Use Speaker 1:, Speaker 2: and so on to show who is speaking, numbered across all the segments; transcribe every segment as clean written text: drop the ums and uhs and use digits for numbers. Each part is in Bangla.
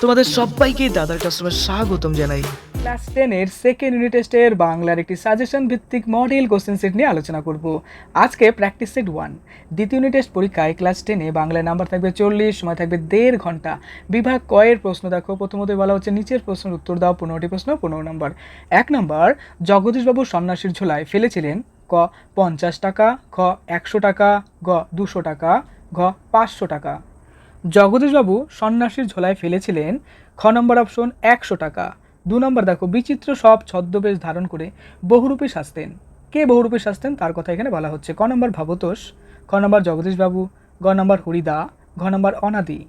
Speaker 1: তোমাদের সবাইকে দাদার কাস্টমার স্বাগতম জানাই।
Speaker 2: ক্লাস 10-এর সেকেন্ড ইউনিট টেস্টের বাংলার একটি সাজেশন ভিত্তিক মডেল কোশ্চেন সেট নিয়ে আলোচনা করব। আজকে প্র্যাকটিস সেট 1। দ্বিতীয় ইউনিট টেস্ট পরীক্ষায় ক্লাস 10-এ বাংলায় নাম্বার থাকবে 40, সময় থাকবে 1.5 ঘন্টা। বিভাগ কয়ের প্রশ্ন দেখো, প্রথমতই বলা হচ্ছে নিচের প্রশ্নের উত্তর দাও। 15টি প্রশ্ন, 15 নম্বর। 1 নম্বর, জগদীশবাবু সন্ন্যাসীর ঝোলায় ফেলেছিলেন ক 50 টাকা, খ 100 টাকা, গ 200 টাকা, ঘ 500 টাকা। জগদীশবাবু সন্ন্যাসীর ঝোলায় ফেলেছিলেন খ নম্বর অপশন 100 টাকা। 2 নম্বর দেখো, বিচিত্র সব ছদ্মবেশ ধারণ করে বহুরূপী সাজতেন। কে বহুরূপী সাজতেন তার কথা এখানে বলা হচ্ছে। ক নম্বর ভবতোষ, খ নম্বর জগদীশবাবু, গ নম্বর হরিদা, ঘ নম্বর অনাদি।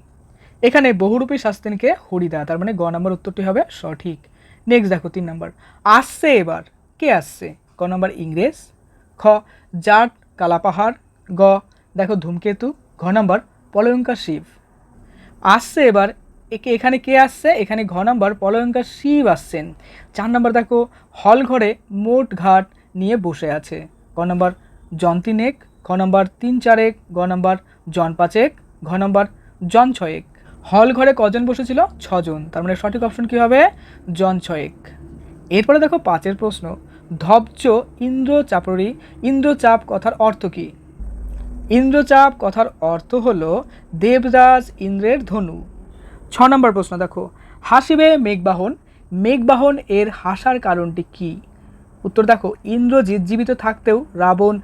Speaker 2: এখানে বহুরূপী সাজতেন কে? হরিদা, তার মানে গ নম্বর উত্তরটি হবে সঠিক। নেক্সট দেখো 3 নম্বর, আসছে এবার, কে আসছে? ক নম্বর ইংরেজ, খ জাট কালাপাহাড়, গ দেখো ধূমকেতু, ঘ নম্বর পলয়ঙ্কার শিব। আসছে এবার, এখানে কে আসছে? এখানে ঘ নম্বর পলয়ঙ্কার শিব আসছেন। 4 নম্বর দেখো, হল ঘরে মোট ঘাট নিয়ে বসে আছে। ক নম্বর জন তিনেক, খ নম্বর 3 4, গ নম্বর জন 5, ঘ নম্বর জন 6। হল ঘরে কজন বসেছিল? 6 জন, তার মানে সঠিক অপশন কি হবে? জন 6। এরপরে দেখো 5-এর প্রশ্ন, ধবজ ইন্দ্রচাপরি, ইন্দ্রচাপ কথার অর্থ কী? ইন্দ্রচাপ কথার অর্থ হলো দেবরাজ ইন্দ্রের ধনু। 6 নম্বর প্রশ্ন দেখো, হাসিবে মেঘবাহন, মেঘবাহন এর হাসার কারণটি কি? উত্তর দেখো, ইন্দ্রজিৎ জীবিত থাকতেও রাবণ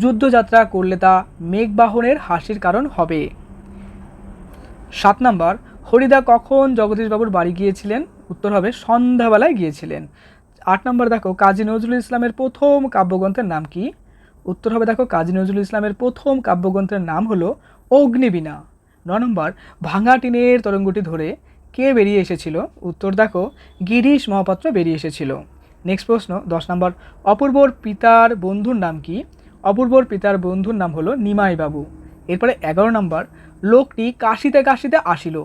Speaker 2: যুদ্ধযাত্রা করলে তা মেঘবাহনের হাসির কারণ হবে। 7 নম্বর, হরিদা কখন জগদীশবাবুর বাড়ি গিয়েছিলেন? উত্তর হবে সন্ধ্যাবেলায় গিয়েছিলেন। 8 নম্বর দেখো, কাজী নজরুল ইসলামের প্রথম কাব্যগ্রন্থের নাম কি? উত্তর হবে দেখো, কাজী নজরুল ইসলামের প্রথম কাব্যগ্রন্থের নাম হলো অগ্নিবীণা। 9 নম্বর, ভাঙা টিনের তরঙ্গটি ধরে কে বেরিয়ে এসেছিল? উত্তর দেখো, গিরিশ মহাপাত্র বেরিয়ে এসেছিল। নেক্সট প্রশ্ন 10 নম্বর, অপূর্বর পিতার বন্ধুর নাম কি? অপূর্বর পিতার বন্ধুর নাম হলো নিমাই বাবু। এরপরে 11 নম্বর, লোকটি কাশিতে কাশিতে আসিল,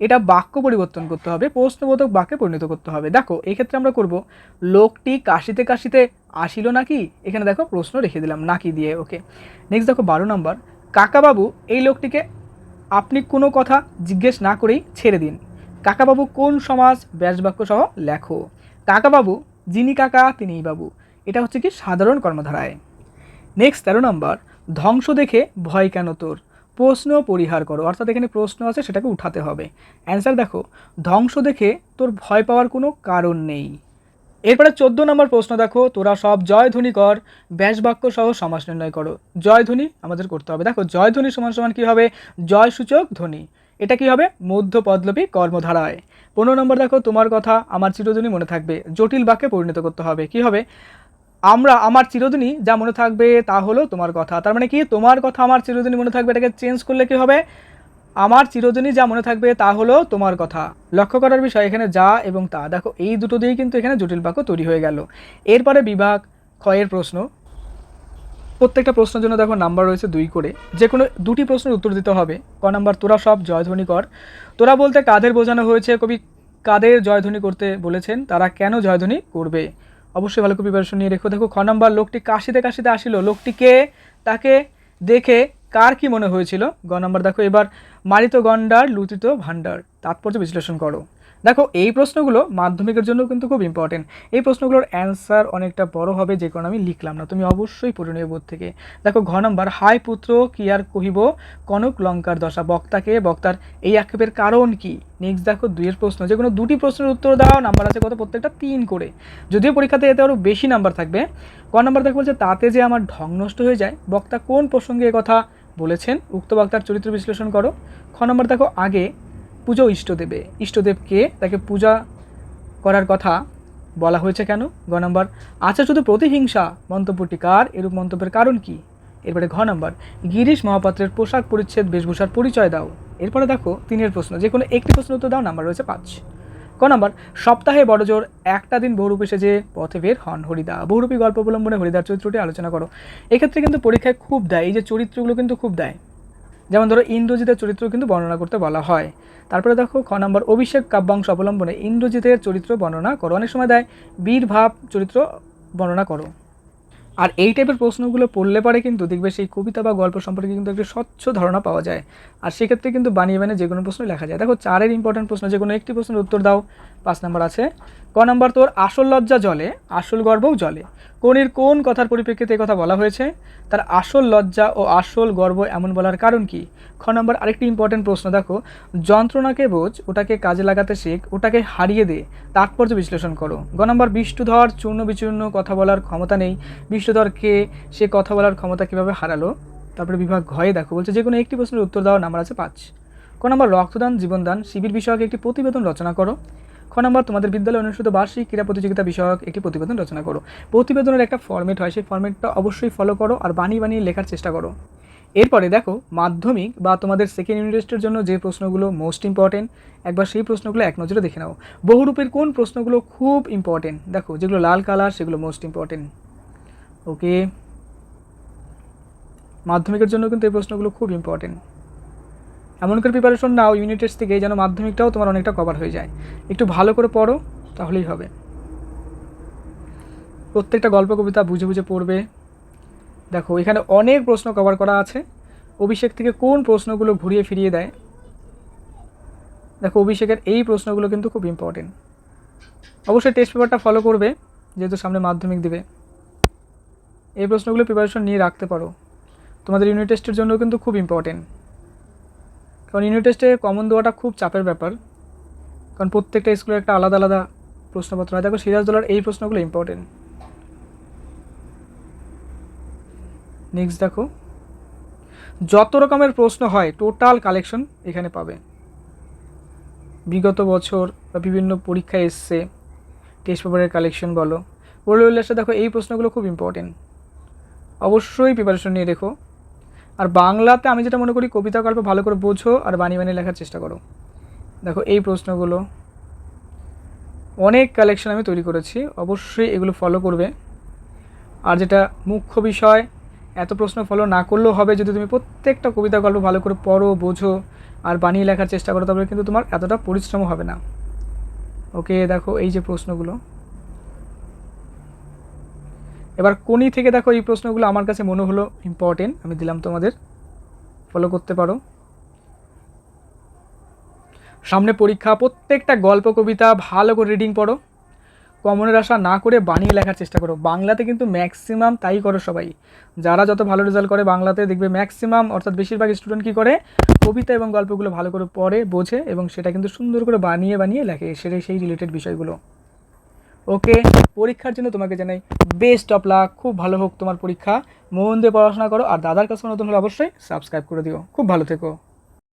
Speaker 2: এটা বাক্য পরিবর্তন করতে হবে, প্রশ্নবোধক বাক্যে পরিণত করতে হবে। দেখো এক্ষেত্রে আমরা করব লোকটি কাশিতে কাশিতে আসিল নাকি, এখানে দেখো প্রশ্ন রেখে দিলাম নাকি দিয়ে। ওকে, নেক্সট দেখো 12 নম্বর, কাকাবাবু এই লোকটিকে আপনি কোনো কথা জিজ্ঞেস না করেই ছেড়ে দিন। কাকাবাবু কোন সমাজ? ব্যাসবাক্য সহ লেখো। কাকাবাবু, যিনি কাকা তিনিই বাবু, এটা হচ্ছে কি সাধারণ কর্মধারায়। নেক্সট 13 নম্বর, ধ্বংস দেখে ভয় কেন তোর? প্রশ্ন পরিহার করো, অর্থাৎ এখানে প্রশ্ন আছে সেটাকে উঠাতে হবে। অ্যান্সার দেখো, ধ্বংস দেখে তোর ভয় পাওয়ার কোনো কারণ নেই। এরপরে 14 নম্বর প্রশ্ন দেখো, তোরা সব জয়ধ্বনি কর, ব্যাসবাক্য সহ সমাস নির্ণয় করো। জয়ধ্বনি আমাদের করতে হবে। দেখো জয়ধ্বনি সমান সমান কী হবে? জয় সূচক ধ্বনি। এটা কি হবে? মধ্য পদলোপী কর্মধারায়। 15 নম্বর দেখো, তোমার কথা আমার চিরদিনই মনে থাকবে, জটিল বাক্যে পরিণত করতে হবে। কি হবে? আমার চিরদিনই যা মনে থাকবে তা হলো তোমার কথা, তার মানে কি তোমার কথা আমার চিরদিনই মনে থাকবে, এটাকে চেঞ্জ করলে কি হবে? আমার চিরদিনই যা মনে থাকবে তা হলো তোমার কথা। লক্ষ্য করার বিষয় এখানে যা এবং তা, দেখো এই দুটো দিয়েই কিন্তু এখানে জটিল বাক্য তৈরি হয়ে গেল। এরপরে বিভাগ ক্ষয়ের প্রশ্ন, প্রত্যেকটা প্রশ্নের জন্য দেখো নাম্বার রয়েছে 2 করে, যে কোনো 2টি প্রশ্নের উত্তর দিতে হবে। ক নাম্বার, তোরা সব জয়ধ্বনি কর। তোরা বলতে কাদের বোঝানো হয়েছে? কবি কাদের জয়ধ্বনি করতে বলেছেন, তারা কেন জয়ধ্বনি করবে? অবশ্যই ভালো করে প্রিপারেশন নিয়ে রেখো। দেখো খ নাম্বার, লোকটি কাশিতে কাশিতে আসিল, লোকটি কে? তাকে দেখে কার কি মনে হয়েছিল? গ নাম্বার দেখো, এবার মারিত গন্ডার লুটিত ভান্ডার, তাৎপর্য বিশ্লেষণ করো। দেখো এই প্রশ্নগুলো মাধ্যমিকের জন্য কিন্তু খুব ইম্পর্টেন্ট। এই প্রশ্নগুলোর অ্যান্সার অনেকটা বড় হবে, যে কারণে আমি লিখলাম না, তুমি অবশ্যই পড়ে নিও বোর্ড থেকে। দেখো ঘ নম্বর, হাই পুত্র কি আর কহিব, কনক লঙ্কার দশা, বক্তাকে, বক্তার এই আক্ষেপের কারণ কি? নেক্সট দেখো 2-এর প্রশ্ন, যে কোনো 2টি প্রশ্নের উত্তর দাও, নাম্বার আছে কত? প্রত্যেকটা 3 করে, যদিও পরীক্ষাতে এতে আরও বেশি নাম্বার থাকবে। ক নম্বর দেখো বলছে, তাতে যে আমার ঢং নষ্ট হয়ে যায়, বক্তা কোন প্রসঙ্গে কথা বলেছেন, উক্ত বক্তার চরিত্র বিশ্লেষণ করো। খ নম্বর দেখো, আগে পুজো ইষ্টদেবে, ইষ্টদেবকে তাকে পূজা করার কথা বলা হয়েছে কেন? গ নম্বর, আচ্ছা শুধু প্রতিহিংসা মন্তব্যটি কার, এরূপ মন্তব্যের কারণ কি? এরপরে ঘ নম্বর, গিরিশ মহাপাত্রের পোশাক পরিচ্ছেদ বেশভূষার পরিচয় দাও। এরপরে দেখো 3-এর প্রশ্ন, যে কোনো একটি প্রশ্ন উত্তর দাও, নাম্বার রয়েছে 5। ক নম্বর, সপ্তাহে বড়জোর একটা দিন বহুরূপী সেজে পথে বের হন হরিদা, বহুরূপী গল্প অবলম্বনে হরিদার চরিত্রটি আলোচনা করো। এক্ষেত্রে কিন্তু পরীক্ষায় খুব দেয়, এই যে চরিত্রগুলো কিন্তু খুব দেয়, যেমন ধরো ইন্দ্রজিতের চরিত্র কিন্তু বর্ণনা করতে বলা হয়। তারপরে দেখো খ নম্বর, অভিষেক কাব্যাংশ অবলম্বনে ইন্দ্রজিতের চরিত্র বর্ণনা করো। অনেক সময় দেয় বীর ভাব চরিত্র বর্ণনা করো। আর এই টাইপের প্রশ্নগুলো পড়লে পরে কিন্তু দেখবে সেই কবিতা বা গল্প সম্পর্কে কিন্তু একটা স্বচ্ছ ধারণা পাওয়া যায়। আর সেক্ষেত্রে কিন্তু বানিয়ে বানিয়ে যে কোনো প্রশ্ন লেখা যায়। দেখো 4-এর ইম্পর্টেন্ট প্রশ্ন, যে কোনো একটি প্রশ্নের উত্তর দাও। 5 নাম্বার আছে, ক নাম্বার তোর আসল লজ্জা জলে আসল গর্বও জলে। কোনের কোন কথার পরিপ্রেক্ষিতে এই কথা বলা হয়েছে? তার আসল লজ্জা ও আসল গর্ব এমন বলার কারণ কি? খ নাম্বার আরেকটি ইম্পর্টেন্ট প্রশ্ন, দেখো যন্ত্রণাকে বোঝ, ওটাকে কাজে লাগাতে শেখ, ওটাকে হারিয়ে দে, তাৎপর্য বিশ্লেষণ করো। গ নাম্বার বিষ্ণুধর চূর্ণ বিচূর্ণ কথা বলার ক্ষমতা নেই, বিষ্ণুধর কে, সে কথা বলার ক্ষমতা কিভাবে হারালো? তারপরে বিভাগ ঘয়ে দেখো বলছে যে কোনো একটি প্রশ্নের উত্তর দেওয়ার নাম্বার আছে 5। ক নাম্বার রক্তদান জীবনদান শিবির বিষয়ক একটি প্রতিবেদন রচনা করো। খ নাম্বার তোমাদের বিদ্যালয়ে অনুষ্ঠিত বার্ষিক ক্রীড়া প্রতিযোগিতা বিষয়ক একটি প্রতিবেদন রচনা করো। প্রতিবেদনের একটা ফরম্যাট হয়, সেই ফরম্যাটটা অবশ্যই ফলো করো আর বানিয়ে বানিয়ে লেখার চেষ্টা করো। এরপরে দেখো মাধ্যমিক বা তোমাদের সেকেন্ড ইউনিট টেস্টের জন্য যে প্রশ্নগুলো মোস্ট ইম্পর্টেন্ট, একবার সেই প্রশ্নগুলো এক নজরে দেখে নাও। বহুরূপের কোন প্রশ্নগুলো খুব ইম্পর্টেন্ট? দেখো যেগুলো লাল কালার সেগুলো মোস্ট ইম্পর্টেন্ট। ওকে, মাধ্যমিকের জন্য কিন্তু এই প্রশ্নগুলো খুব ইম্পর্টেন্ট। এমন করে প্রিপারেশন নাও ইউনিট টেস্ট থেকে যেন মাধ্যমিকটাও তোমার অনেকটা কভার হয়ে যায়। একটু ভালো করে পড়ো, তাহলেই হবে। প্রত্যেকটা গল্প কবিতা বুঝে বুঝে পড়বে। দেখো এখানে অনেক প্রশ্ন কভার করা আছে। অভিষেক থেকে কোন প্রশ্নগুলো ঘুরিয়ে ফিরিয়ে দেয়? দেখো অভিষেকের এই প্রশ্নগুলো কিন্তু খুব ইম্পর্টেন্ট। অবশ্যই টেস্ট পেপারটা ফলো করবে, যেহেতু সামনে মাধ্যমিক দেবে। এই প্রশ্নগুলো প্রিপারেশন নিয়ে রাখতে পারো, তোমাদের ইউনিট টেস্টের জন্য কিন্তু খুব ইম্পর্টেন্ট। কারণ ইউনিট টেস্টে কমন দেওয়াটা খুব চাপের ব্যাপার, কারণ প্রত্যেকটা স্কুলের একটা আলাদা আলাদা প্রশ্নপত্র হয়। দেখো সিরাজদৌলার এই প্রশ্নগুলো ইম্পর্টেন্ট। নেক্সট দেখো, যত রকমের প্রশ্ন হয় টোটাল কালেকশন এখানে পাবে। বিগত বছর বা বিভিন্ন পরীক্ষায় এসছে টেস্ট পেপারের কালেকশন বলো, বলে উল্লাসে দেখো এই প্রশ্নগুলো খুব ইম্পর্টেন্ট। অবশ্যই প্রিপারেশন নিয়ে রেখো। আর বাংলাতে আমি যেটা মনে করি কবিতা গল্প ভালো করে বোঝো আর বানিয়ে বানিয়ে লেখার চেষ্টা করো। দেখো এই প্রশ্নগুলো অনেক কালেকশন আমি তৈরি করেছি, অবশ্যই এগুলো ফলো করবে। আর যেটা মুখ্য বিষয়, এত প্রশ্ন ফলো না করলেও হবে, যদি তুমি প্রত্যেকটা কবিতা গল্প ভালো করে পড়ো, বোঝো আর বানিয়ে লেখার চেষ্টা করো, তাহলে কিন্তু তোমার এতটা পরিশ্রম হবে না। ওকে, দেখো এই যে প্রশ্নগুলো, এবার কোনি থেকে দেখো এই প্রশ্নগুলো আমার কাছে মনে হলো ইম্পর্টেন্ট, আমি দিলাম তোমাদের, ফলো করতে পারো। সামনে পরীক্ষা, প্রত্যেকটা গল্প কবিতা ভালো করে রিডিং পড়ো, কমনের আশা না করে বানিয়ে লেখার চেষ্টা করো। বাংলাতে কিন্তু ম্যাক্সিমাম তাই করো সবাই, যারা যত ভালো রেজাল্ট করে বাংলাতে দেখবে ম্যাক্সিমাম অর্থাৎ বেশিরভাগ স্টুডেন্ট কী করে, কবিতা এবং গল্পগুলো ভালো করে পড়ে, বোঝে এবং সেটা কিন্তু সুন্দর করে বানিয়ে বানিয়ে লেখে সেটা সেই রিলেটেড বিষয়গুলো। ওকে, পরীক্ষার জন্য তোমাকে জানাই বেস্ট অফ লাক, খুব ভালো হোক তোমার পরীক্ষা, মন দিয়ে পড়াশোনা করো। আর দাদার কাছে নতুন হলে অবশ্যই সাবস্ক্রাইব করে দিও। খুব ভালো থেকো।